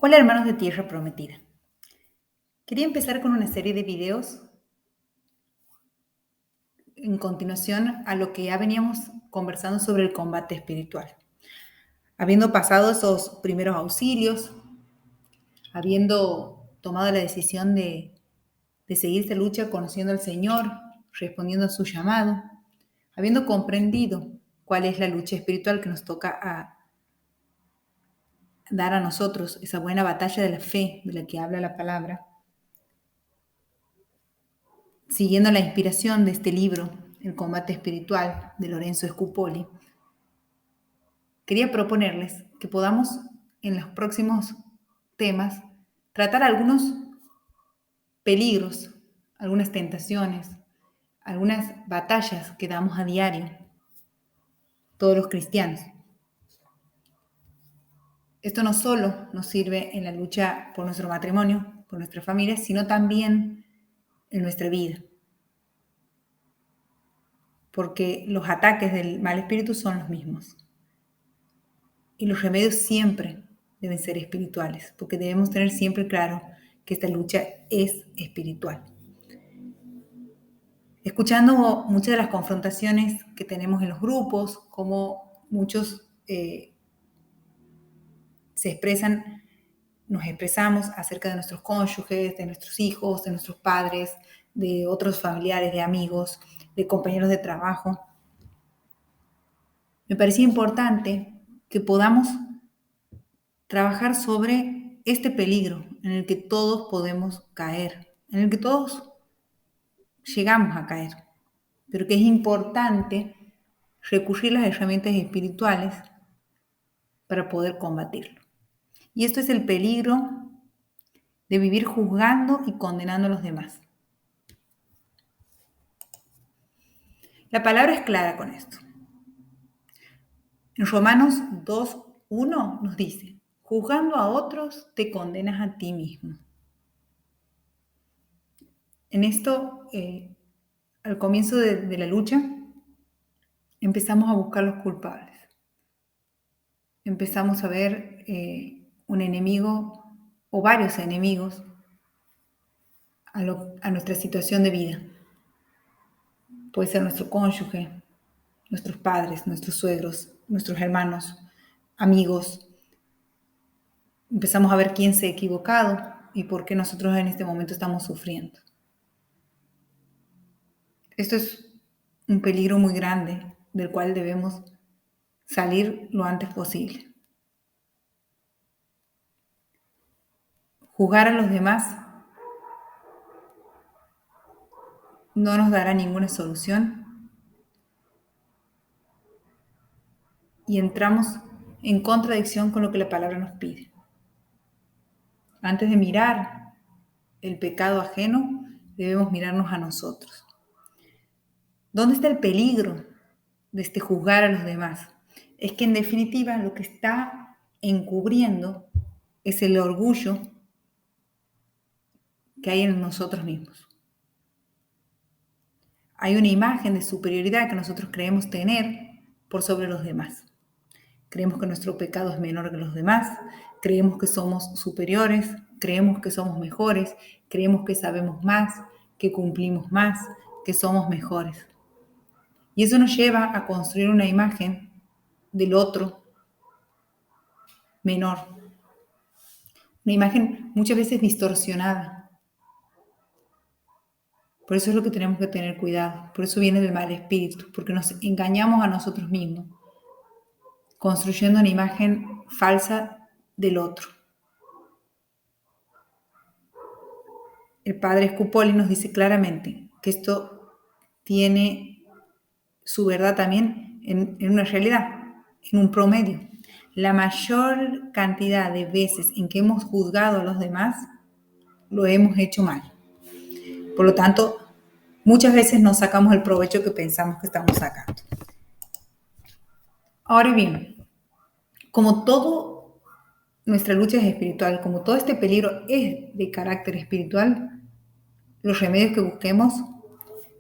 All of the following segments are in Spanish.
Hola hermanos de Tierra Prometida. Quería empezar con una serie de videos en continuación a lo que ya veníamos conversando sobre el combate espiritual. Habiendo pasado esos primeros auxilios, habiendo tomado la decisión de seguir esta lucha conociendo al Señor, respondiendo a su llamado, habiendo comprendido cuál es la lucha espiritual que nos toca a dar a nosotros, esa buena batalla de la fe de la que habla la palabra, siguiendo la inspiración de este libro, El combate espiritual, de Lorenzo Scupoli, quería proponerles que podamos en los próximos temas tratar algunos peligros, algunas tentaciones, algunas batallas que damos a diario todos los cristianos. Esto no solo nos sirve en la lucha por nuestro matrimonio, por nuestra familia, sino también en nuestra vida. Porque los ataques del mal espíritu son los mismos. Y los remedios siempre deben ser espirituales, porque debemos tener siempre claro que esta lucha es espiritual. Escuchando muchas de las confrontaciones que tenemos en los grupos, como muchos nos expresamos acerca de nuestros cónyuges, de nuestros hijos, de nuestros padres, de otros familiares, de amigos, de compañeros de trabajo. Me parecía importante que podamos trabajar sobre este peligro en el que todos podemos caer, en el que todos llegamos a caer, pero que es importante recurrir a las herramientas espirituales para poder combatirlo. Y esto es el peligro de vivir juzgando y condenando a los demás. La palabra es clara con esto. En Romanos 2:1 nos dice: juzgando a otros, te condenas a ti mismo. En esto, al comienzo de la lucha, empezamos a buscar los culpables. Empezamos a ver un enemigo o varios enemigos a nuestra situación de vida. Puede ser nuestro cónyuge, nuestros padres, nuestros suegros, nuestros hermanos, amigos. Empezamos a ver quién se ha equivocado y por qué nosotros en este momento estamos sufriendo. Esto es un peligro muy grande del cual debemos salir lo antes posible. Juzgar a los demás no nos dará ninguna solución y entramos en contradicción con lo que la palabra nos pide. Antes de mirar el pecado ajeno, debemos mirarnos a nosotros. ¿Dónde está el peligro de este juzgar a los demás? Es que en definitiva lo que está encubriendo es el orgullo que hay en nosotros mismos. Hay una imagen de superioridad que nosotros creemos tener por sobre los demás. Creemos que nuestro pecado es menor que los demás, creemos que somos superiores, creemos que somos mejores, creemos que sabemos más, que cumplimos más, que somos mejores. Y eso nos lleva a construir una imagen del otro menor. Una imagen muchas veces distorsionada. Por eso es lo que tenemos que tener cuidado. Por eso viene del mal espíritu, porque nos engañamos a nosotros mismos, construyendo una imagen falsa del otro. El padre Scupoli nos dice claramente que esto tiene su verdad también en una realidad, en un promedio. La mayor cantidad de veces en que hemos juzgado a los demás, lo hemos hecho mal. Por lo tanto, muchas veces no sacamos el provecho que pensamos que estamos sacando. Ahora bien, como todo nuestra lucha es espiritual, como todo este peligro es de carácter espiritual, los remedios que busquemos,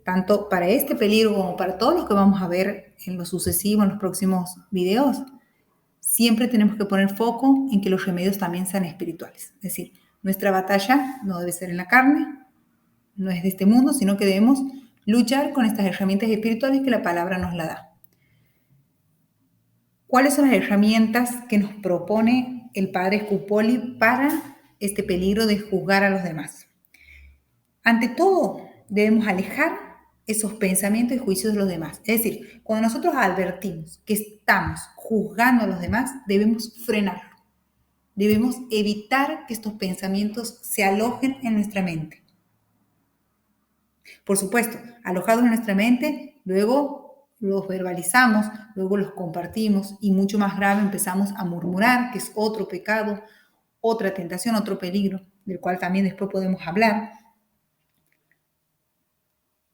tanto para este peligro como para todos los que vamos a ver en lo sucesivo, en los próximos videos, siempre tenemos que poner foco en que los remedios también sean espirituales. Es decir, nuestra batalla no debe ser en la carne, no es de este mundo, sino que debemos luchar con estas herramientas espirituales que la palabra nos la da. ¿Cuáles son las herramientas que nos propone el padre Scupoli para este peligro de juzgar a los demás? Ante todo, debemos alejar esos pensamientos y juicios de los demás. Es decir, cuando nosotros advertimos que estamos juzgando a los demás, debemos frenarlo. Debemos evitar que estos pensamientos se alojen en nuestra mente. Por supuesto, alojados en nuestra mente, luego los verbalizamos, luego los compartimos y mucho más grave empezamos a murmurar, que es otro pecado, otra tentación, otro peligro, del cual también después podemos hablar.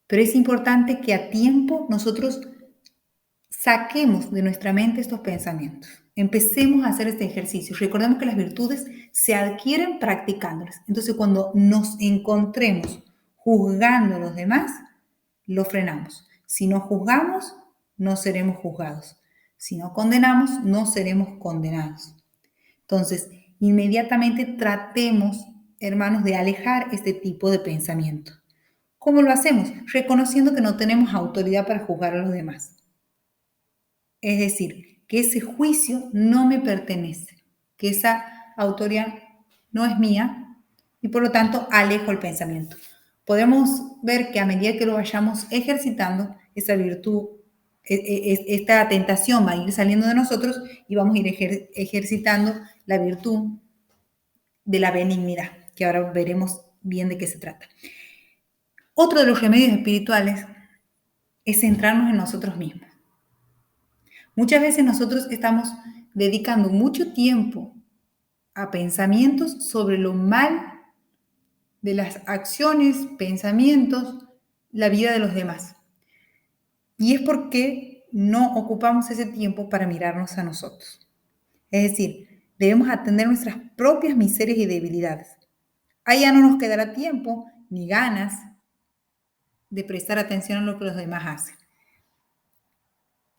Pero es importante que a tiempo nosotros saquemos de nuestra mente estos pensamientos. Empecemos a hacer este ejercicio. Recordemos que las virtudes se adquieren practicándolas. Entonces, cuando nos encontremos juzgando a los demás, lo frenamos. Si no juzgamos, no seremos juzgados. Si no condenamos, no seremos condenados. Entonces, inmediatamente tratemos, hermanos, de alejar este tipo de pensamiento. ¿Cómo lo hacemos? Reconociendo que no tenemos autoridad para juzgar a los demás. Es decir, que ese juicio no me pertenece, que esa autoridad no es mía y por lo tanto alejo el pensamiento. Podemos ver que a medida que lo vayamos ejercitando, esa virtud, esta tentación va a ir saliendo de nosotros y vamos a ir ejercitando la virtud de la benignidad, que ahora veremos bien de qué se trata. Otro de los remedios espirituales es centrarnos en nosotros mismos. Muchas veces nosotros estamos dedicando mucho tiempo a pensamientos sobre lo mal de las acciones, pensamientos, la vida de los demás. Y es porque no ocupamos ese tiempo para mirarnos a nosotros. Es decir, debemos atender nuestras propias miserias y debilidades. Ahí ya no nos quedará tiempo ni ganas de prestar atención a lo que los demás hacen.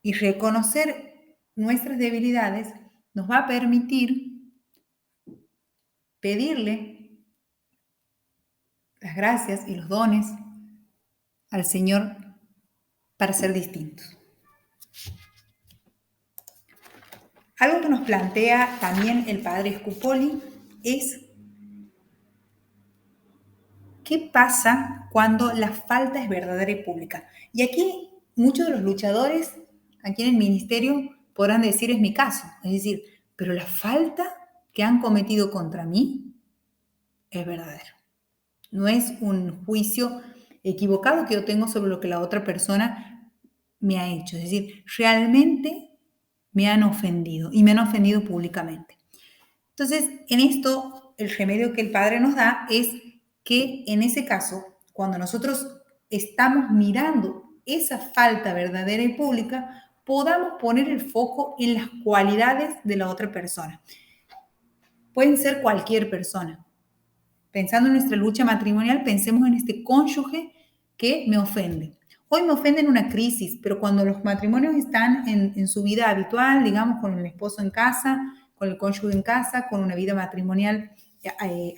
Y reconocer nuestras debilidades nos va a permitir pedirle las gracias y los dones al Señor para ser distintos. Algo que nos plantea también el padre Scupoli es qué pasa cuando la falta es verdadera y pública. Y aquí muchos de los luchadores aquí en el ministerio podrán decir es mi caso, es decir, pero la falta que han cometido contra mí es verdadera. No es un juicio equivocado que yo tengo sobre lo que la otra persona me ha hecho. Es decir, realmente me han ofendido y me han ofendido públicamente. Entonces, en esto, el remedio que el Padre nos da es que en ese caso, cuando nosotros estamos mirando esa falta verdadera y pública, podamos poner el foco en las cualidades de la otra persona. Pueden ser cualquier persona. Pensando en nuestra lucha matrimonial, pensemos en este cónyuge que me ofende. Hoy me ofende en una crisis, pero cuando los matrimonios están en su vida habitual, digamos, con el esposo en casa, con el cónyuge en casa, con una vida matrimonial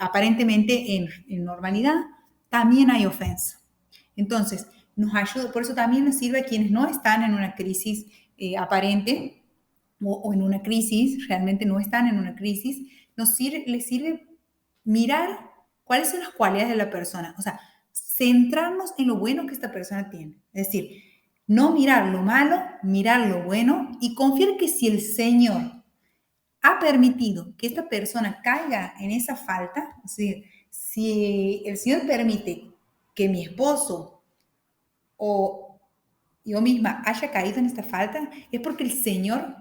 aparentemente en normalidad, también hay ofensa. Entonces, nos ayuda, por eso también nos sirve a quienes no están en una crisis aparente o en una crisis, realmente no están en una crisis, les sirve mirar cuáles son las cualidades de la persona. O sea, centrarnos en lo bueno que esta persona tiene. Es decir, no mirar lo malo, mirar lo bueno y confiar que si el Señor ha permitido que esta persona caiga en esa falta, es decir, si el Señor permite que mi esposo o yo misma haya caído en esta falta, es porque el Señor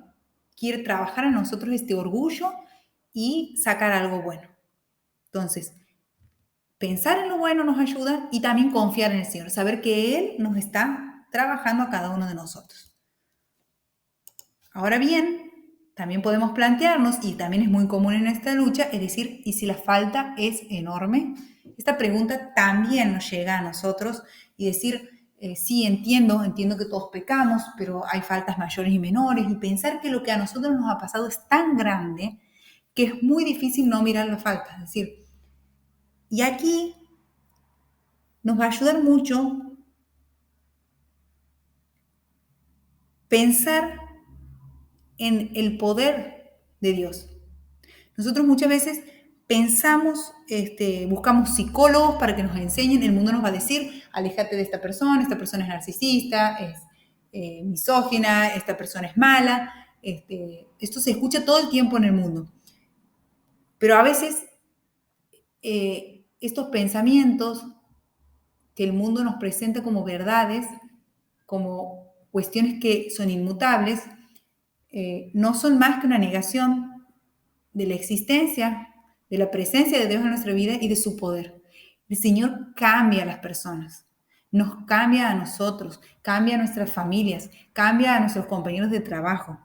quiere trabajar en nosotros este orgullo y sacar algo bueno. Entonces, pensar en lo bueno nos ayuda y también confiar en el Señor, saber que Él nos está trabajando a cada uno de nosotros. Ahora bien, también podemos plantearnos, y también es muy común en esta lucha, es decir, ¿y si la falta es enorme? Esta pregunta también nos llega a nosotros y decir, sí, entiendo que todos pecamos, pero hay faltas mayores y menores, y pensar que lo que a nosotros nos ha pasado es tan grande que es muy difícil no mirar las faltas. Es decir, y aquí nos va a ayudar mucho pensar en el poder de Dios. Nosotros muchas veces pensamos, buscamos psicólogos para que nos enseñen, el mundo nos va a decir, aléjate de esta persona es narcisista, es misógina, esta persona es mala. Esto se escucha todo el tiempo en el mundo. Pero a veces estos pensamientos que el mundo nos presenta como verdades, como cuestiones que son inmutables, no son más que una negación de la existencia, de la presencia de Dios en nuestra vida y de su poder. El Señor cambia a las personas, nos cambia a nosotros, cambia a nuestras familias, cambia a nuestros compañeros de trabajo.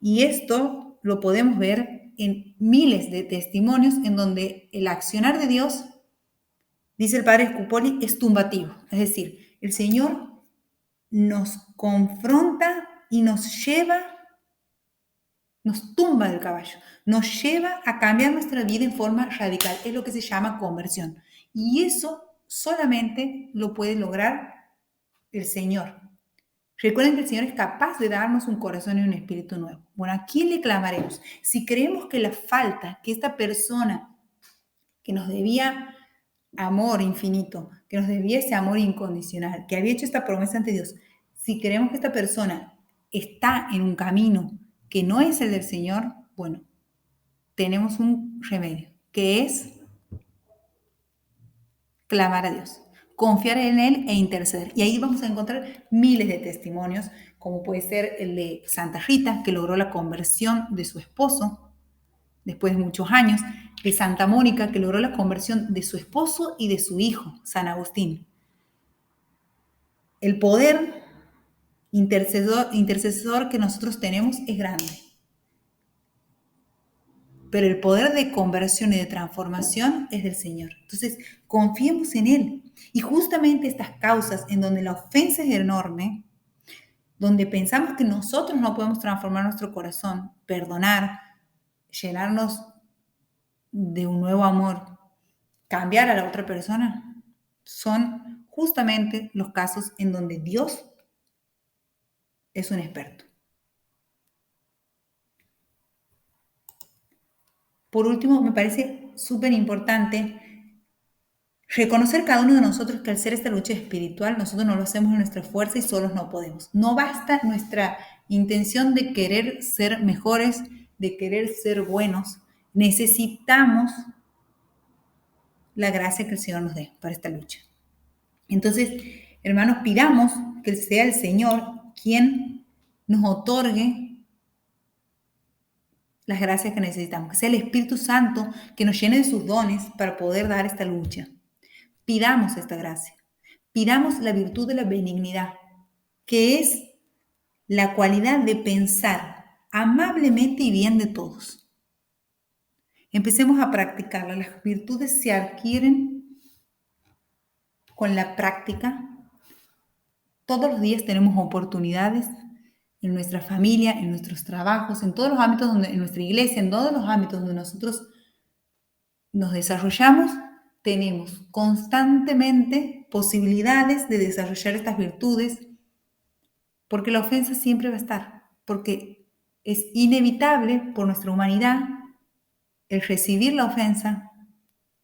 Y esto lo podemos ver en miles de testimonios en donde el accionar de Dios, dice el padre Scupoli, es tumbativo. Es decir, el Señor nos confronta y nos lleva, nos tumba del caballo, nos lleva a cambiar nuestra vida en forma radical. Es lo que se llama conversión. Y eso solamente lo puede lograr el Señor. Recuerden que el Señor es capaz de darnos un corazón y un espíritu nuevo. Bueno, ¿a quién le clamaremos? Si creemos que la falta, que esta persona que nos debía amor infinito, que nos debía ese amor incondicional, que había hecho esta promesa ante Dios, si creemos que esta persona está en un camino que no es el del Señor, bueno, tenemos un remedio, que es clamar a Dios, confiar en Él e interceder. Y ahí vamos a encontrar miles de testimonios, como puede ser el de Santa Rita, que logró la conversión de su esposo después de muchos años, de Santa Mónica, que logró la conversión de su esposo y de su hijo, San Agustín. El poder intercesor que nosotros tenemos es grande, pero el poder de conversión y de transformación es del Señor. Entonces, confiemos en Él. Y justamente estas causas en donde la ofensa es enorme, donde pensamos que nosotros no podemos transformar nuestro corazón, perdonar, llenarnos de un nuevo amor, cambiar a la otra persona, son justamente los casos en donde Dios es un experto. Por último, me parece súper importante reconocer cada uno de nosotros que al ser esta lucha espiritual, nosotros no lo hacemos en nuestra fuerza y solos no podemos. No basta nuestra intención de querer ser mejores, de querer ser buenos. Necesitamos la gracia que el Señor nos dé para esta lucha. Entonces, hermanos, pidamos que sea el Señor quien nos otorgue las gracias que necesitamos, que sea el Espíritu Santo que nos llene de sus dones para poder dar esta lucha. Pidamos esta gracia, pidamos la virtud de la benignidad, que es la cualidad de pensar amablemente y bien de todos. Empecemos a practicarla. Las virtudes se adquieren con la práctica. Todos los días tenemos oportunidades en nuestra familia, en nuestros trabajos, en todos los ámbitos, en nuestra iglesia, en todos los ámbitos donde nosotros nos desarrollamos, tenemos constantemente posibilidades de desarrollar estas virtudes, porque la ofensa siempre va a estar, porque es inevitable por nuestra humanidad el recibir la ofensa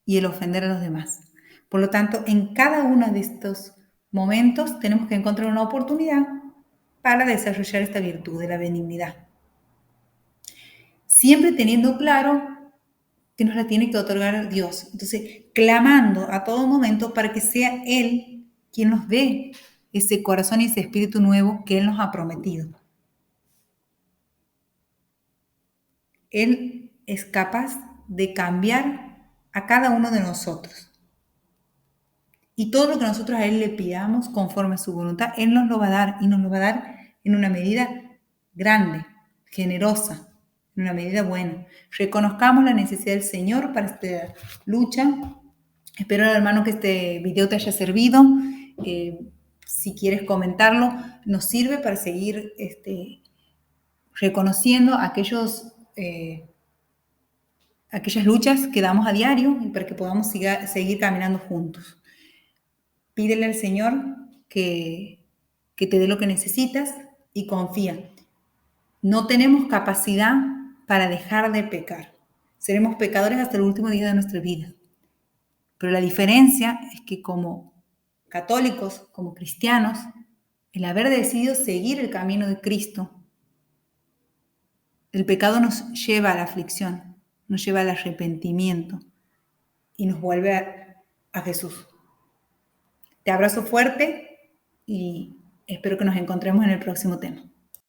y el ofender a los demás. Por lo tanto, en cada uno de estos momentos tenemos que encontrar una oportunidad para desarrollar esta virtud de la benignidad. Siempre teniendo claro que nos la tiene que otorgar Dios. Entonces, clamando a todo momento para que sea Él quien nos dé ese corazón y ese espíritu nuevo que Él nos ha prometido. Él es capaz de cambiar a cada uno de nosotros. Y todo lo que nosotros a Él le pidamos conforme a su voluntad, Él nos lo va a dar, y nos lo va a dar en una medida grande, generosa, en una medida buena. Reconozcamos la necesidad del Señor para esta lucha Espero, hermano, que este video te haya servido. Si quieres comentarlo, nos sirve para seguir reconociendo aquellas luchas que damos a diario y para que podamos seguir caminando juntos. Pídele al Señor que te dé lo que necesitas y confía. No tenemos capacidad para dejar de pecar. Seremos pecadores hasta el último día de nuestra vida. Pero la diferencia es que como católicos, como cristianos, el haber decidido seguir el camino de Cristo, el pecado nos lleva a la aflicción, nos lleva al arrepentimiento y nos vuelve a Jesús. Te abrazo fuerte y espero que nos encontremos en el próximo tema.